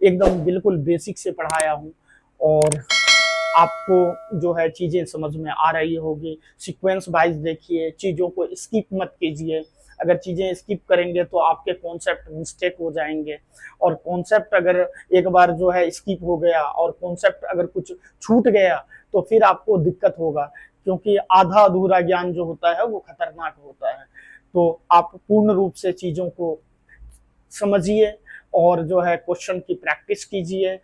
एकदम बिल्कुल बेसिक से पढ़ाया हूँ और आपको जो है चीजें समझ में आ रही होगी। सीक्वेंस वाइज देखिए, चीजों को स्किप मत कीजिए। अगर चीजें स्किप करेंगे तो आपके कॉन्सेप्ट मिस्टेक हो जाएंगे, और कॉन्सेप्ट अगर एक बार जो है स्किप हो गया और कॉन्सेप्ट अगर कुछ छूट गया तो फिर आपको दिक्कत होगा, क्योंकि आधा अधूरा ज्ञान जो होता है वो खतरनाक होता है। तो आप पूर्ण रूप से चीजों को समझिए और जो है क्वेश्चन की प्रैक्टिस कीजिए,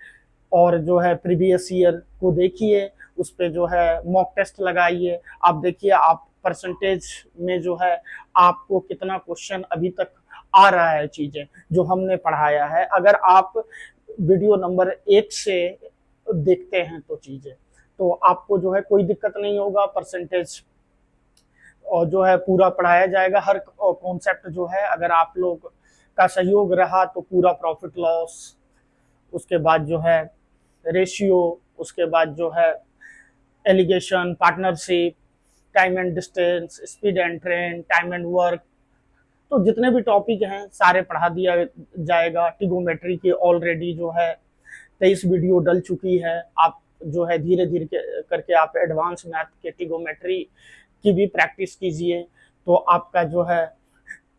और जो है प्रीवियस ईयर को देखिए, उस पे जो है मॉक टेस्ट लगाइए। आप देखिए आप परसेंटेज में जो है आपको कितना क्वेश्चन अभी तक आ रहा है, चीजें जो हमने पढ़ाया है। अगर आप वीडियो नंबर 1 से देखते हैं तो चीजें, तो आपको जो है कोई दिक्कत नहीं होगा। परसेंटेज और जो है पूरा पढ़ाया जाएगा, हर कॉन्सेप्ट जो है अगर आप लोग का सहयोग रहा तो पूरा प्रॉफिट लॉस, उसके बाद जो है रेशियो, उसके बाद जो है alligation, partnership, time and distance, speed and train, time and work, तो जितने भी टॉपिक हैं सारे पढ़ा दिया जाएगा। टिगोमेट्री की ऑलरेडी जो है 23 वीडियो डल चुकी है। आप जो है धीरे धीरे करके आप एडवांस मैथ के टिगोमेट्री की भी प्रैक्टिस कीजिए, तो आपका जो है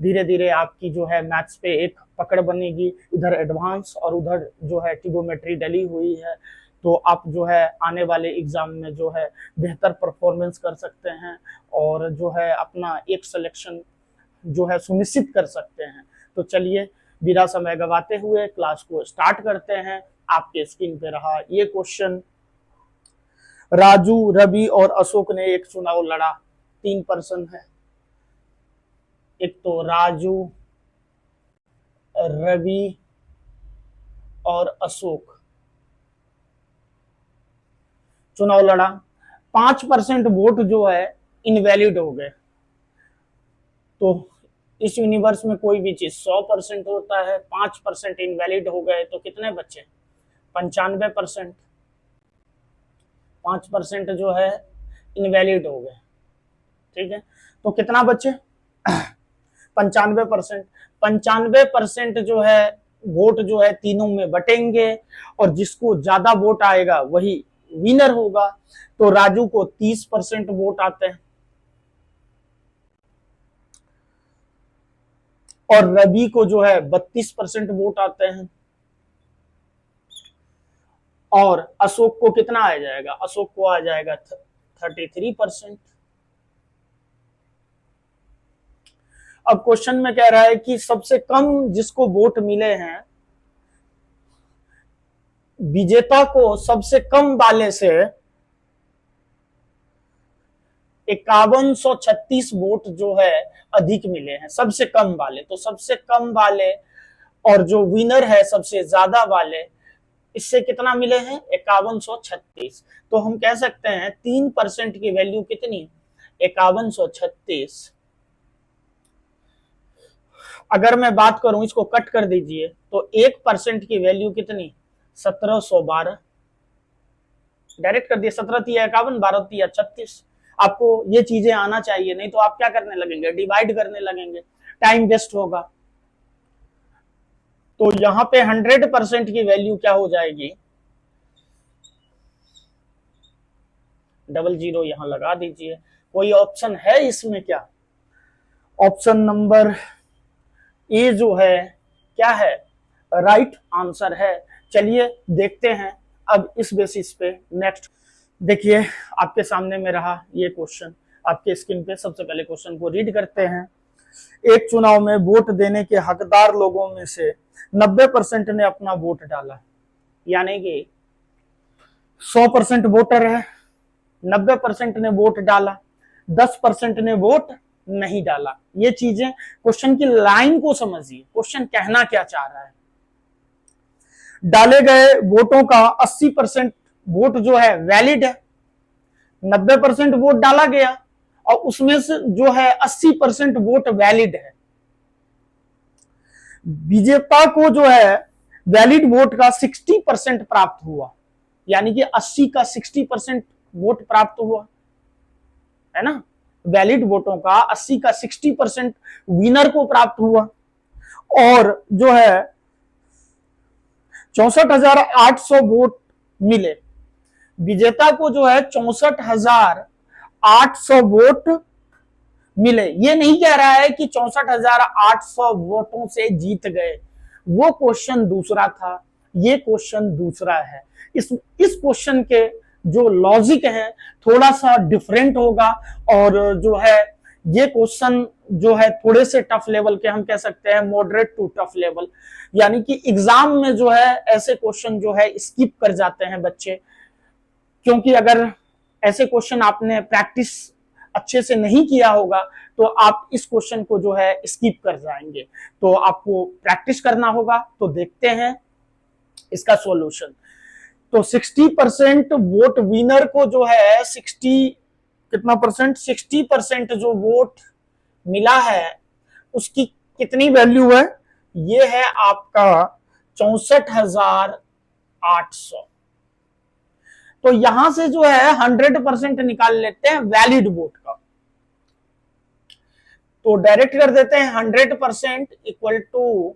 धीरे धीरे आपकी जो है मैथ्स पे एक पकड़ बनेगी। इधर एडवांस और उधर जो है टिगोमेट्री डली हुई है, तो आप जो है आने वाले एग्जाम में जो है बेहतर परफॉर्मेंस कर सकते हैं और जो है अपना एक सिलेक्शन जो है सुनिश्चित कर सकते हैं। तो चलिए बिना समय गवाते हुए क्लास को स्टार्ट करते हैं। आपके स्क्रीन पे रहा ये क्वेश्चन, राजू, रवि और अशोक ने एक चुनाव लड़ा। 3 पर्सन है, एक तो राजू, रवि और अशोक चुनाव लड़ा। 5% वोट जो है इनवैलिड हो गए। तो इस यूनिवर्स में कोई भी चीज 100% होता है, 5% इनवैलिड हो गए तो कितने बचे? 95%। 5% जो है इनवैलिड हो गए, ठीक है, तो कितना बचे? 95%। 95% जो है वोट जो है तीनों में बटेंगे और जिसको ज्यादा वोट आएगा वही विनर होगा। तो राजू को 30% वोट आते हैं और रवि को जो है 32% वोट आते हैं, और अशोक को कितना आ जाएगा? अशोक को आ जाएगा 33%। अब क्वेश्चन में कह रहा है कि सबसे कम जिसको वोट मिले हैं, विजेता को सबसे कम वाले से 5136 वोट जो है अधिक मिले हैं, सबसे कम वाले। तो सबसे कम वाले और जो विनर है सबसे ज्यादा वाले, इससे कितना मिले हैं? 5136। तो हम कह सकते हैं 3% की वैल्यू कितनी? 5136। अगर मैं बात करूं, इसको कट कर दीजिए, तो 1% की वैल्यू कितनी? 1712। डायरेक्ट कर दिया, 17 तिया 51, 12 तिया 36। आपको ये चीजें आना चाहिए, नहीं तो आप क्या करने लगेंगे? डिवाइड करने लगेंगे, टाइम वेस्ट होगा। तो यहां पे 100% की वैल्यू क्या हो जाएगी? 00 यहां लगा दीजिए। कोई ऑप्शन है इसमें क्या? ऑप्शन नंबर ए जो है क्या है? राइट आंसर है। चलिए देखते हैं अब इस बेसिस पे नेक्स्ट। देखिए आपके सामने में रहा ये क्वेश्चन, आपके स्क्रीन पे। सबसे पहले क्वेश्चन को रीड करते हैं। एक चुनाव में वोट देने के हकदार लोगों में से 90% ने अपना वोट डाला, यानी कि 100% वोटर है, 90% ने वोट डाला, 10% ने वोट नहीं डाला। ये चीजें क्वेश्चन की लाइन को समझिए, क्वेश्चन कहना क्या चाह रहा है। डाले गए वोटों का 80% वोट जो है वैलिड है, 90% वोट डाला गया और उसमें से जो है 80% वोट वैलिड है। विजेता को जो है वैलिड वोट का 60% प्राप्त हुआ, यानी कि 80 का 60% वोट प्राप्त हुआ, है ना। वैलिड वोटों का 80 का 60% विनर को प्राप्त हुआ, और जो है 64,800 वोट मिले। विजेता को जो है 64,800 वोट मिले। ये नहीं कह रहा है कि 64,800 वोटों से जीत गए, वो क्वेश्चन दूसरा था, ये क्वेश्चन दूसरा है। इस क्वेश्चन के जो लॉजिक है थोड़ा सा डिफरेंट होगा, और जो है ये क्वेश्चन जो है थोड़े से टफ लेवल के, हम कह सकते हैं मॉडरेट टू टफ लेवल, यानी कि एग्जाम में जो है ऐसे क्वेश्चन जो है स्किप कर जाते हैं बच्चे, क्योंकि अगर ऐसे क्वेश्चन आपने प्रैक्टिस अच्छे से नहीं किया होगा तो आप इस क्वेश्चन को जो है स्किप कर जाएंगे। तो आपको प्रैक्टिस करना होगा। तो देखते हैं इसका सॉल्यूशन। तो 60% वोट विनर को जो है 60% जो वोट मिला है उसकी कितनी वैल्यू है? ये है आपका 64,800। तो यहां से जो है 100% निकाल लेते हैं वैलिड वोट का। तो डायरेक्ट कर देते हैं 100% इक्वल टू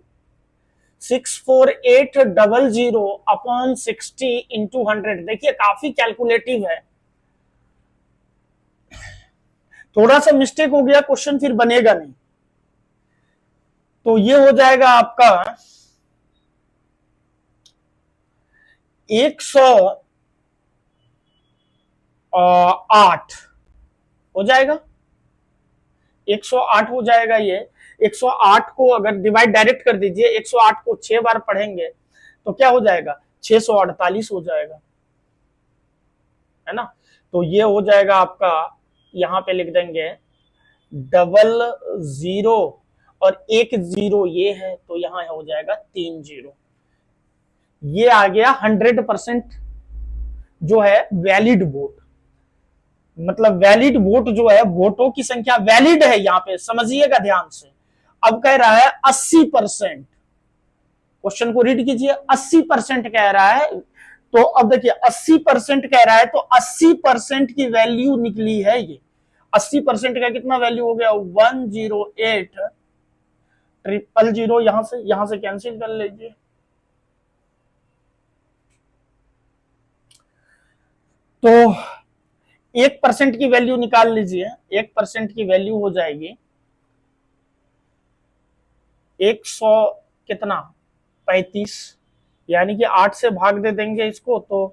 64800 अपॉन 60 इंटू 100। देखिए काफी कैलकुलेटिव है, थोड़ा सा मिस्टेक हो गया क्वेश्चन फिर बनेगा नहीं। तो ये हो जाएगा आपका 108 हो जाएगा, 108 हो जाएगा। ये 108 को अगर डिवाइड डायरेक्ट कर दीजिए, 108 को 6 बार पढ़ेंगे तो क्या हो जाएगा? 648 हो जाएगा, है ना। तो ये हो जाएगा आपका, यहां पे लिख देंगे 00 और 10 ये है, तो यहां हो जाएगा 30। ये आ गया 100% जो है वैलिड वोट। मतलब वैलिड वोट जो है, वोटों की संख्या वैलिड है, यहां पे समझिएगा ध्यान से। अब कह रहा है 80%, क्वेश्चन को रीड कीजिए, 80% कह रहा है। तो अब देखिए 80% कह रहा है, तो 80% की वैल्यू निकली है ये। 80% का कितना वैल्यू हो गया? 108,000। यहां से कैंसिल कर लीजिए। तो 1% की वैल्यू निकाल लीजिए। 1% की वैल्यू हो जाएगी 100 कितना 35, यानी कि 8 से भाग दे देंगे इसको तो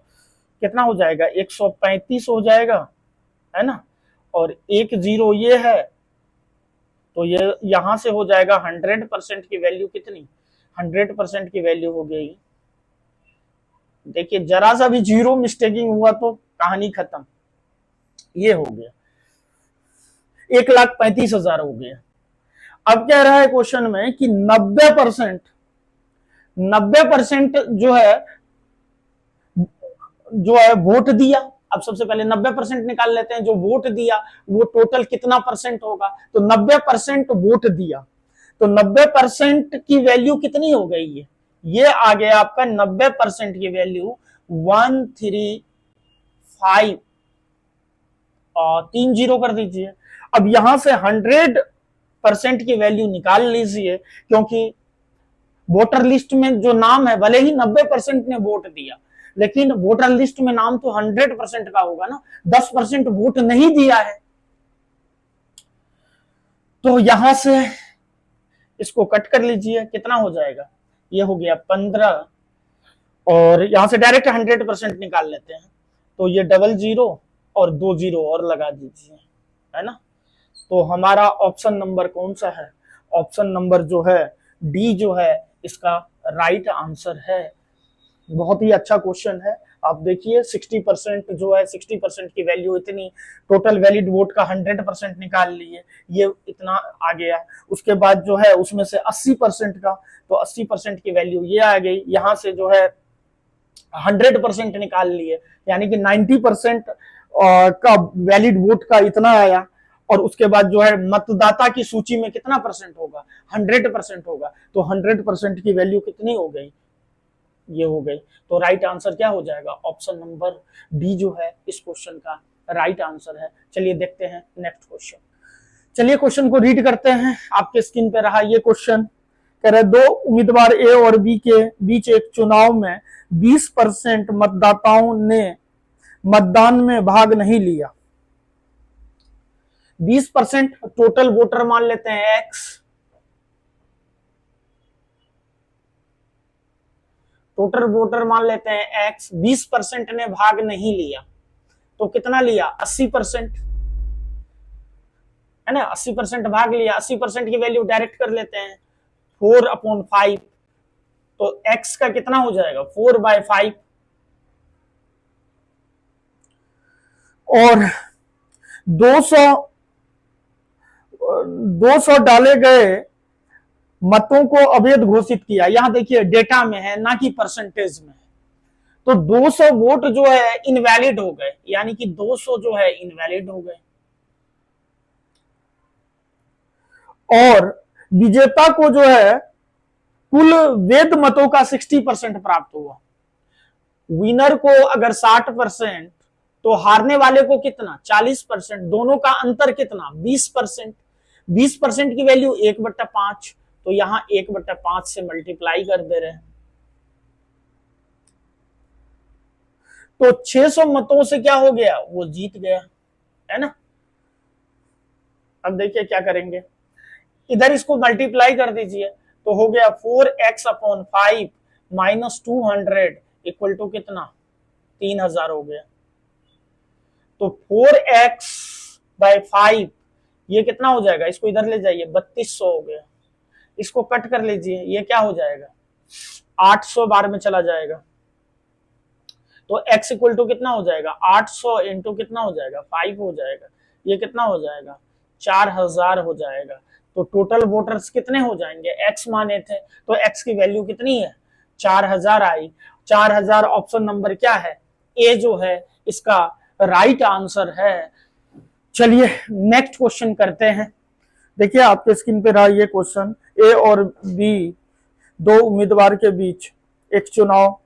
कितना हो जाएगा? 135 हो जाएगा, है ना। और 10 ये है, तो ये यहां से हो जाएगा 100% की वैल्यू कितनी? 100% की वैल्यू हो गई, देखिए जरा सा भी जीरो मिस्टेकिंग हुआ तो कहानी खत्म। ये हो गया 1,35,000 हो गया। अब कह रहा है क्वेश्चन में कि 90% जो है वोट दिया। अब सबसे पहले 90% निकाल लेते हैं, जो वोट दिया वो टोटल कितना परसेंट होगा? तो 90% वोट दिया, तो 90% की वैल्यू कितनी हो गई? ये आ गया आपका 90% की वैल्यू 135 और 30 कर दीजिए। अब यहां से 100% की वैल्यू निकाल लीजिए, क्योंकि वोटर लिस्ट में जो नाम है, भले ही 90% ने वोट दिया, लेकिन वोटर लिस्ट में नाम तो 100% का होगा ना, 10% वोट नहीं दिया है। तो यहां से इसको कट कर लीजिए, कितना हो जाएगा? ये हो गया 15, और यहां से डायरेक्ट 100% निकाल लेते हैं। तो ये 00 और 20 और लगा दीजिए, है ना। तो हमारा ऑप्शन नंबर कौन सा है? ऑप्शन नंबर जो है डी जो है इसका राइट आंसर है। बहुत ही अच्छा क्वेश्चन है। आप देखिए 60% जो है, 60% की वैल्यू इतनी, टोटल वैलिड वोट का 100% निकाल लिए, ये इतना आ गया। उसके बाद जो है उसमें से 80% का, तो 80% की वैल्यू ये आ गई। यहां से जो है 100% निकाल लिए, यानी कि 90% का वैलिड वोट का इतना आया। और उसके बाद जो है मतदाता की सूची में कितना परसेंट होगा? 100% होगा। तो 100% की वैल्यू कितनी हो गई? ये हो गई। तो राइट आंसर क्या हो जाएगा? ऑप्शन नंबर डी जो है इस क्वेश्चन का राइट आंसर है। चलिए देखते हैं नेक्स्ट क्वेश्चन। चलिए क्वेश्चन को रीड करते हैं। आपके स्क्रीन पे रहा ये क्वेश्चन, कह रहे दो उम्मीदवार ए और बी के बीच एक चुनाव में 20% मतदाताओं ने मतदान में भाग नहीं लिया। 20% टोटल वोटर मान लेते हैं एक्स, टोटल वोटर मान लेते हैं एक्स, 20% ने भाग नहीं लिया तो कितना लिया 80%, है ना। 80% भाग लिया, 80% की वैल्यू डायरेक्ट कर लेते हैं 4/5, तो x का कितना हो जाएगा 4/5, और 200 डाले गए मतों को अवैध घोषित किया। यहां देखिए डेटा में है ना कि परसेंटेज में, तो 200 वोट जो है इनवैलिड हो गए, यानी कि 200 जो है इनवैलिड हो गए, और विजेता को जो है कुल वैध मतों का 60% प्राप्त हुआ। विनर को अगर 60% तो हारने वाले को कितना 40%, दोनों का अंतर कितना 20%, 20% की वैल्यू 1/5, तो यहां 1/5 से मल्टीप्लाई कर दे रहे हैं, तो 600 मतों से क्या हो गया वो जीत गया, है ना। अब देखिए क्या करेंगे, इधर इसको मल्टीप्लाई कर दीजिए तो हो गया 4x/5 - 200 इक्वल टू कितना 3000 हो गया। तो 4x/5 ये कितना हो जाएगा, इसको इधर ले जाइए 3200 हो गया, इसको कट कर लीजिए ये क्या हो जाएगा 800 बार में चला जाएगा, तो x इक्वल टू कितना हो जाएगा 800 इंटू कितना हो जाएगा 5 हो जाएगा, ये कितना हो जाएगा 4000 हो जाएगा। तो टोटल वोटर्स कितने हो जाएंगे, x माने थे तो x की वैल्यू कितनी है 4000 आई। 4000 ऑप्शन नंबर क्या है ए जो है इसका राइट आंसर है। चलिए नेक्स्ट क्वेश्चन करते हैं। देखिए आपके स्क्रीन पे रहा ये क्वेश्चन, ए और बी दो उम्मीदवार के बीच एक चुनाव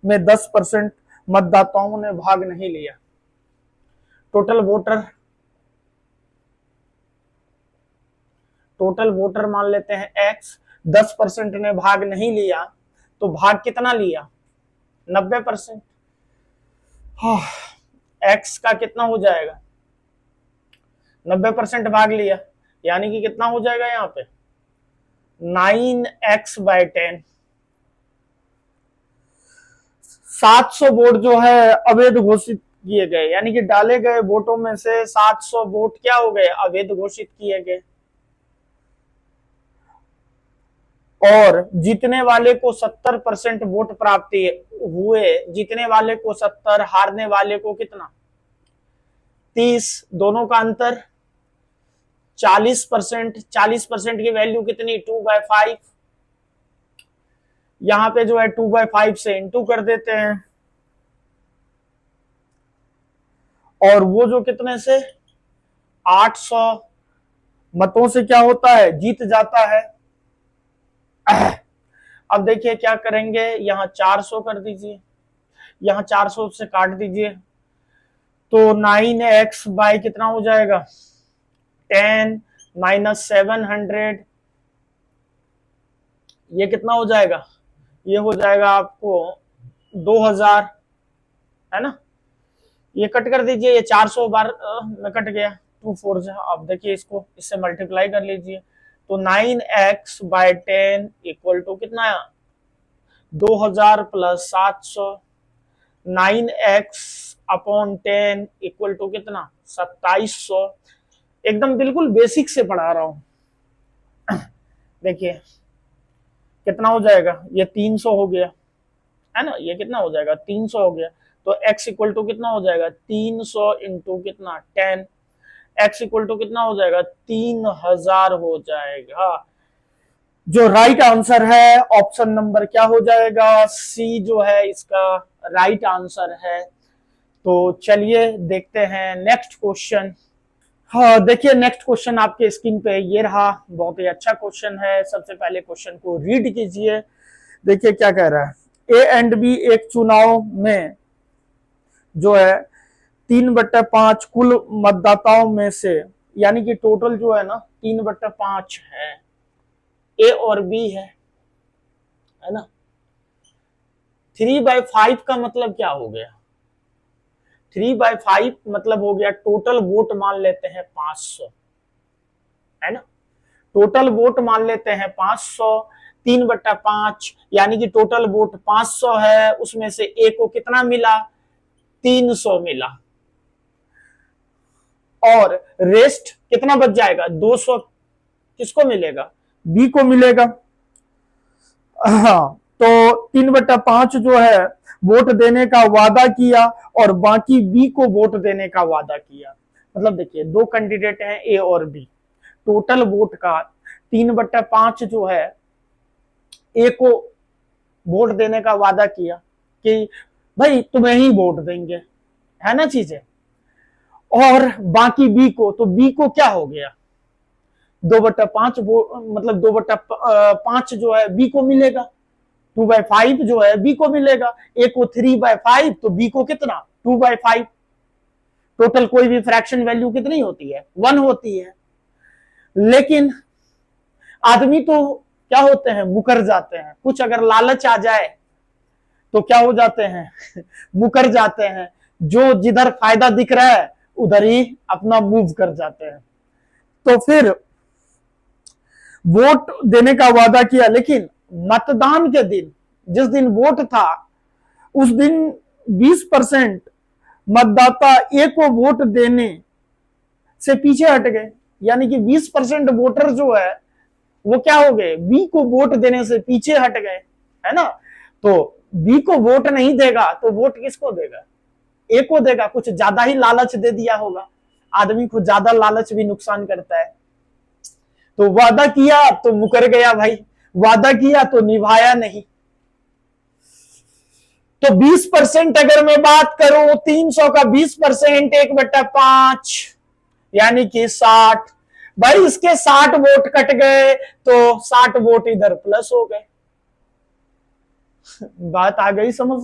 में 10% मतदाताओं ने भाग नहीं लिया। टोटल वोटर मान लेते हैं x, 10% ने भाग नहीं लिया तो भाग कितना लिया 90%। x का कितना हो जाएगा 90% भाग लिया, यानी कि कितना हो जाएगा यहाँ पे 9x/10। 700 वोट जो है अवैध घोषित किए गए, यानी कि डाले गए वोटों में से 700 वोट क्या हो गए अवैध घोषित किए गए, और जीतने वाले को 70% वोट प्राप्त हुए, जीतने वाले को 70, हारने वाले को कितना 30, दोनों का अंतर 40%। 40% की वैल्यू कितनी 2/5, यहां पे जो है 2/5 से इंटू कर देते हैं, और वो जो कितने से 800 मतों से क्या होता है जीत जाता है। अब देखिए क्या करेंगे, यहां 400 कर दीजिए, यहां 400 से काट दीजिए, तो 9x बाय कितना हो जाएगा 10 - 700, ये कितना हो जाएगा, ये हो जाएगा आपको 2000, है ना। ये कट कर दीजिए, ये 400 बार में कट गया 2 4 से। अब देखिए इसको इससे मल्टीप्लाई कर लीजिए, तो 9x/10 इक्वल टू कितना 2000 + 700, 9x/10 इक्वल टू कितना 2700। एकदम बिल्कुल बेसिक से पढ़ा रहा हूं। देखिए कितना हो जाएगा, ये 300 हो गया, है ना, ये कितना हो जाएगा 300 हो गया, तो x इक्वल टू कितना हो जाएगा 300 इंटू कितना 10, x इक्वल टू कितना हो जाएगा 3000 हो जाएगा। जो राइट आंसर है ऑप्शन नंबर क्या हो जाएगा सी जो है इसका राइट आंसर है। तो चलिए देखते हैं नेक्स्ट क्वेश्चन। हाँ देखिए नेक्स्ट क्वेश्चन आपके स्क्रीन पे ये रहा, बहुत ही अच्छा क्वेश्चन है। सबसे पहले क्वेश्चन को रीड कीजिए। देखिए क्या कह रहा है, ए एंड बी एक चुनाव में जो है 3/5 कुल मतदाताओं में से, यानी कि टोटल जो है ना 3/5 है, ए और बी है, है ना। 3/5 का मतलब क्या हो गया? 3/5 मतलब हो गया टोटल वोट मान लेते हैं 500, है ना। टोटल वोट मान लेते हैं 500, 3/5 यानी कि टोटल वोट 500 है, उसमें से ए को कितना मिला? 300 मिला, और रेस्ट कितना बच जाएगा? 200 किसको मिलेगा? बी को मिलेगा। हाँ, तो 3/5 जो है वोट देने का वादा किया और बाकी बी को वोट देने का वादा किया। मतलब देखिए दो कैंडिडेट हैं ए और बी, टोटल वोट का 3/5 जो है ए को वोट देने का वादा किया कि भाई तुम्हें ही वोट देंगे, है ना चीजें। और बाकी बी को, तो बी को क्या हो गया? 2/5 मतलब 2/5 जो है बी को मिलेगा, 2/5 जो है बी को मिलेगा। ए को 3/5 तो बी को कितना? 2/5। टोटल कोई भी फ्रैक्शन वैल्यू कितनी होती है? 1 होती है। लेकिन आदमी तो क्या होते हैं? मुकर जाते हैं। कुछ अगर लालच आ जाए तो क्या हो जाते हैं? मुकर जाते हैं। जो जिधर फायदा दिख रहा है उधर ही अपना मूव कर जाते हैं। तो फिर वोट देने का वादा किया, लेकिन मतदान के दिन, जिस दिन वोट था उस दिन 20% मतदाता ए को वोट देने से पीछे हट गए। यानी कि 20% वोटर जो है वो क्या हो गए? बी को वोट देने से पीछे हट गए, है ना। तो बी को वोट नहीं देगा तो वोट किसको देगा? ए को देगा। कुछ ज्यादा ही लालच दे दिया होगा। आदमी को ज्यादा लालच भी नुकसान करता है। तो वादा किया तो मुकर गया भाई, वादा किया तो निभाया नहीं। तो 20% अगर मैं बात करूं, 300 का 20% 1/5 यानी कि 60। भाई इसके 60 वोट कट गए तो 60 वोट इधर प्लस हो गए। बात आ गई समझ।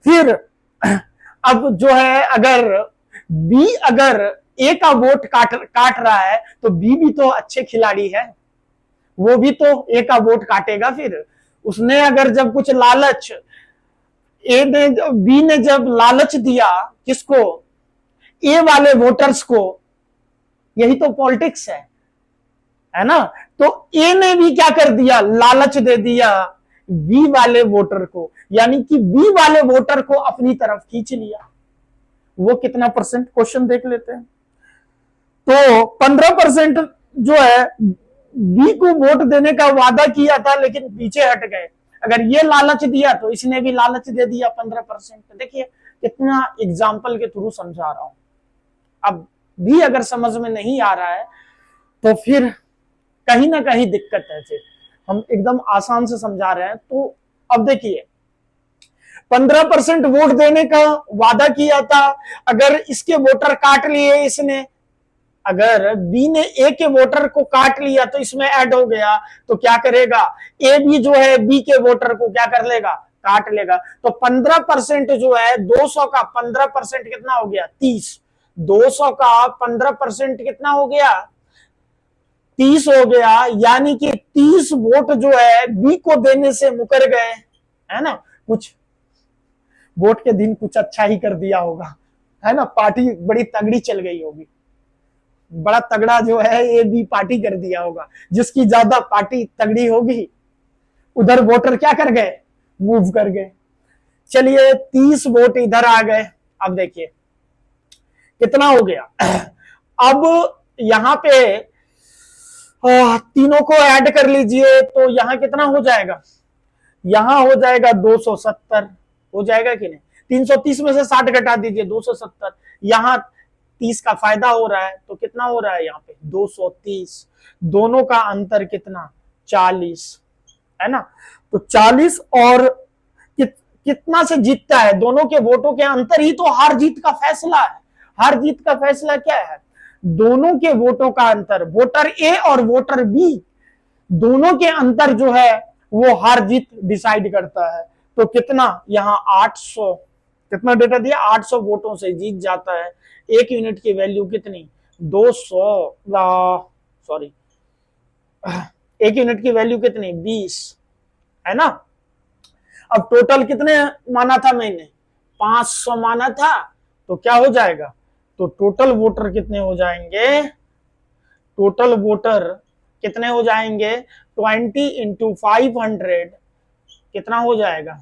फिर अब जो है अगर बी अगर ए का वोट काट रहा है तो बी भी तो अच्छे खिलाड़ी है, वो भी तो ए का वोट काटेगा। फिर उसने अगर जब कुछ लालच, ए ने बी ने जब लालच दिया किसको? ए वाले वोटर्स को। यही तो पॉलिटिक्स है ना। तो ए ने भी क्या कर दिया? लालच दे दिया बी वाले वोटर को, यानी कि बी वाले वोटर को अपनी तरफ खींच लिया। वो कितना परसेंट? क्वेश्चन देख लेते हैं। तो 15% जो है बी को वोट देने का वादा किया था लेकिन पीछे हट गए। अगर ये लालच दिया तो इसने भी लालच दे दिया 15%। देखिए कितना एग्जाम्पल के थ्रू समझा रहा हूं। अब भी अगर समझ में नहीं आ रहा है तो फिर कहीं ना कहीं दिक्कत है। फिर हम एकदम आसान से समझा रहे हैं। तो अब देखिए 15% वोट देने का वादा किया था, अगर इसके वोटर काट लिए इसने, अगर बी ने ए के वोटर को काट लिया तो इसमें ऐड हो गया, तो क्या करेगा? ए भी जो है बी के वोटर को क्या कर लेगा? काट लेगा। तो 15% जो है 200 का 15% कितना हो गया? 30। 200 का 15% कितना हो गया? 30 हो गया। यानी कि 30 वोट जो है बी को देने से मुकर गए, है ना। कुछ वोट के दिन कुछ अच्छा ही कर दिया होगा, है ना। पार्टी बड़ी तगड़ी चल गई होगी, बड़ा तगड़ा जो है ये भी पार्टी कर दिया होगा। जिसकी ज्यादा पार्टी तगड़ी होगी उधर वोटर क्या कर गए? मूव कर गए। चलिए 30 वोट इधर आ गए। अब देखिए कितना हो गया। अब यहां पे तीनों को ऐड कर लीजिए तो यहां कितना हो जाएगा? यहां हो जाएगा 270। हो जाएगा कि नहीं? 330 में से 60 घटा दीजिए, 270। यहां 30 का फायदा हो रहा है तो कितना हो रहा है? यहाँ पे 230। दोनों का अंतर कितना? 40, है ना। तो 40 और कितना से जीतता है? दोनों के वोटों के अंतर ही तो हार जीत का फैसला है। हार जीत का फैसला क्या है? दोनों के वोटों का अंतर, वोटर ए और वोटर बी दोनों के अंतर जो है वो हार जीत डिसाइड करता है। तो कितना? यहां 800, कितना डेटा दिया? 800 वोटों से जीत जाता है। 1 यूनिट की वैल्यू कितनी? 200, सॉरी एक यूनिट की वैल्यू कितनी, 20, है ना। अब टोटल कितने माना था मैंने, 500 माना था, तो क्या हो जाएगा, तो टोटल वोटर कितने हो जाएंगे, टोटल वोटर कितने हो जाएंगे, 20 इंटू 500 कितना हो जाएगा,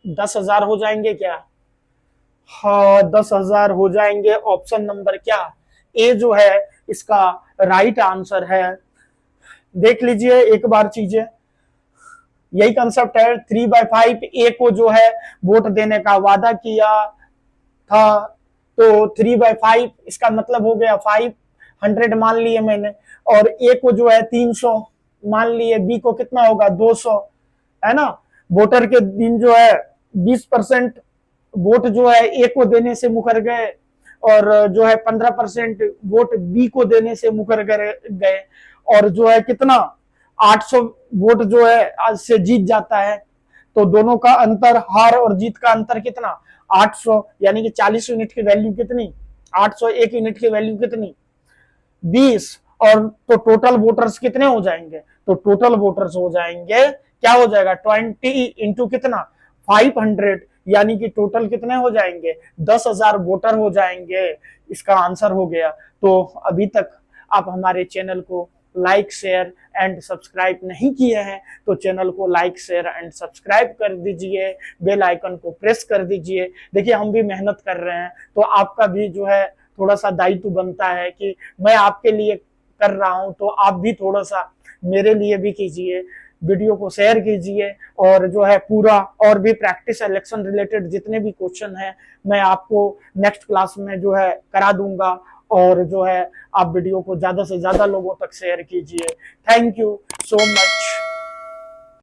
10,000 हो जाएंगे क्या, हाँ 10,000 हो जाएंगे। ऑप्शन नंबर क्या, ए जो है इसका राइट आंसर है। देख लीजिए एक बार चीजें, यही कंसेप्ट है, 3/5 ए को जो है वोट देने का वादा किया था, तो 3/5 इसका मतलब हो गया 500 मान लिए मैंने, और ए को जो है 300 मान लिए, बी को कितना होगा 200, है ना। वोटर के दिन जो है 20% वोट जो है ए को देने से मुकर गए, और जो है 15% वोट बी को देने से मुकर गए, और जो है कितना 800 वोट जो है आज से जीत जाता है। तो दोनों का अंतर, हार और जीत का अंतर कितना, 800, यानी कि 40 यूनिट की वैल्यू कितनी, 800, एक यूनिट की वैल्यू कितनी 20, और तो टोटल वोटर्स कितने हो जाएंगे, तो टोटल वोटर्स हो जाएंगे, क्या हो जाएगा 20 इंटू कितना 500, यानी कि टोटल कितने हो जाएंगे 10,000 वोटर हो जाएंगे। इसका आंसर हो गया। तो अभी तक आप हमारे चैनल को लाइक शेयर एंड सब्सक्राइब नहीं किए हैं तो चैनल को लाइक शेयर एंड सब्सक्राइब कर दीजिए, बेल आइकन को प्रेस कर दीजिए। देखिए हम भी मेहनत कर रहे हैं, तो आपका भी जो है थोड़ा सा दायित्व बनता है कि मैं आपके लिए कर रहा हूं, तो आप भी थोड़ा सा मेरे लिए भी कीजिए, वीडियो को शेयर कीजिए, और जो है पूरा और भी प्रैक्टिस इलेक्शन रिलेटेड जितने भी क्वेश्चन हैं मैं आपको नेक्स्ट क्लास में जो है करा दूंगा, और जो है आप वीडियो को ज्यादा से ज्यादा लोगों तक शेयर कीजिए। Thank you so much.